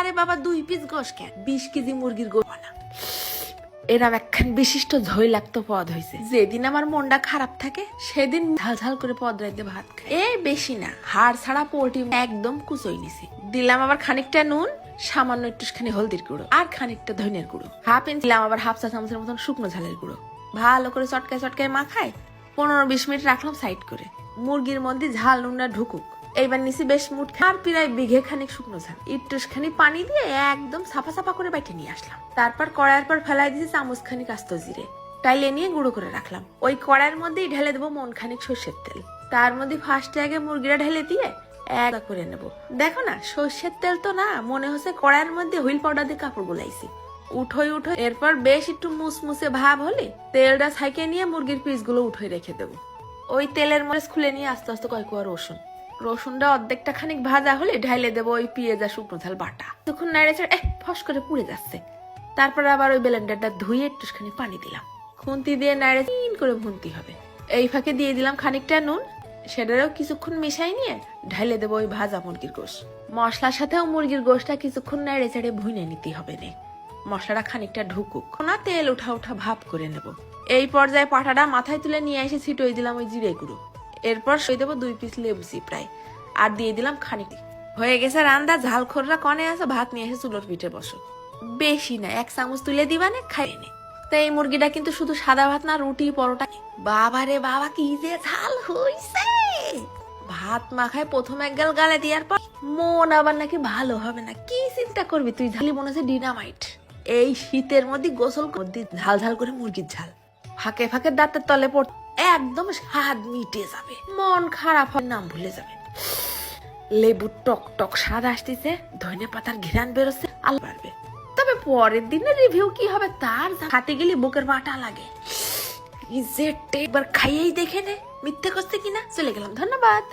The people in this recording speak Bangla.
আরে বাবা 2 পিস গোশ কেন, 20 কেজি মুরগির গোশ বানা। এরম একখান বিশিষ্ট ঝৈলাক্ত পদ হয়েছে। যেদিন আমার মনটা খারাপ থাকে সেদিন ঝাল ঝাল করে পদ রাইতে ভাত খাই। বেশি না, হাড় ছাড়া পোল্ট্রি একদম কুচই নিছি। দিলাম আবার খানিকটা নুন, সামান্য একটুখানি হলদির গুঁড়ো আর খানিকটা ধনিয়ার গুঁড়ো, হাফ ইঞ্চ দিলাম আবার হাফ চা চামচের মতন শুকনো ঝালের গুঁড়ো। ভালো করে চটকায় চটকায় মাখায় 15-20 মিনিট রাখলাম সাইড করে। মুরগির মধ্যে ঝাল নুনটা ঢুকুক। এইবার নিছি বেশ মুঠ আর প্রায় বিঘে খানিক শুকনো ঝাল, একটুখানি পানি দিয়ে একদম সাফা সাফা করে বাইটে নিয়ে আসলাম। তারপর কড়াইয়ের পর ফেলাই দিয়েছি চামচ খানিক আস্ত জিরে, টাইলে নিয়ে গুঁড়ো করে রাখলাম। ওই কড়াইয়ের মধ্যেই ঢেলে দেবো মন খানিক সর্ষের তেল। তার মধ্যে ফার্স্টে আগে মুরগিটা ঢেলে দিয়ে এক করে নেব। দেখো না, সর্ষের তেল তো না, মনে হচ্ছে কড়াইয়ের মধ্যে হুইল পাউডার দিয়ে কাপড় গুলাইছি। উঠোই এরপর বেশ একটু মুসমুসে ভাব হলে তেলটা ছাইকে নিয়ে মুরগির পিস গুলো উঠোই রেখে দেবো। ওই তেলের মধ্যে খুলে নিয়ে আস্তে আস্তে কয়েক রসুনটা অর্ধেকটা খানিক ভাজা হলে ঢাইলে দেবো ওই পেঁয়াজ আর শুকনো ঝাল বাটা। তখন নাড়ে ছাড়ে ফস করে পুড়ে যাচ্ছে। তারপর আবার ওই ব্লেন্ডারটা ধুয়ে একটুখানি পানি দিলাম, খুন্তি দিয়ে নাড়ে করে ভুনতে হবে। এই ফাঁকে দিয়ে দিলাম খানিকটা নুন, সেটারও কিছুক্ষণ মিশাই নিয়ে ঢাইলে দেবো ওই ভাজা মুরগির গোশ। মশলার সাথেও মুরগির গোশটা কিছুক্ষণ নাড়ে ছাড়ে ভুনে নিতে হবে নে। মশলাটা খানিকটা ঢুকুক না, তেল উঠা ভাব করে নেব। এই পর্যায়ে পাটাটা মাথায় তুলে নিয়ে এসে ছিটোই দিলাম ওই জিরে গুঁড়ো। এরপর সই দেবো 2 পিস লেবু চিপড়াই আর দিয়ে দিলাম খানিক। হয়ে গেছে রান্না। ঝাল খোররা কনে আছে, ভাত নিয়ে এসে চুলোর পিঠে বসো। বেশি না, 1 চামচ তুলে দিবানে খাইয়ে নে। তো এই মুরগিটা কিন্তু শুধু সাদা ভাত না, রুটি পরোটা। বাবা রে বাবা, কি যে ঝাল হইছে! ভাত মাখায় প্রথম এক গাল গালে দেওয়ার পর মন আবার নাকি ভালো হবে না। কি চিন্তা করবি তুই? ঝালি মনে হচ্ছে ডিনামাইট। এই শীতের মধ্যে গোসল মধ্যে ঝাল ঝাল করে মুরগির ঝাল ফাঁকে ফাঁকে দাঁতের তলে পড় একদম স্বাদ মিটে যাবে, মন খারাপ হয় নাম ভুলে যাবে। লেবুর টক টক স্বাদ আসতেছে, ধনে পাতার ঘ্রাণ বেরোচ্ছে, আলো বাড়বে। তবে পরের দিনের রিভিউ কি হবে তার হাতে গেলে বুকের বাটা লাগে। একবার খাইয়েই দেখে নে মিথ্যে করছে কিনা। চলে গেলাম, ধন্যবাদ।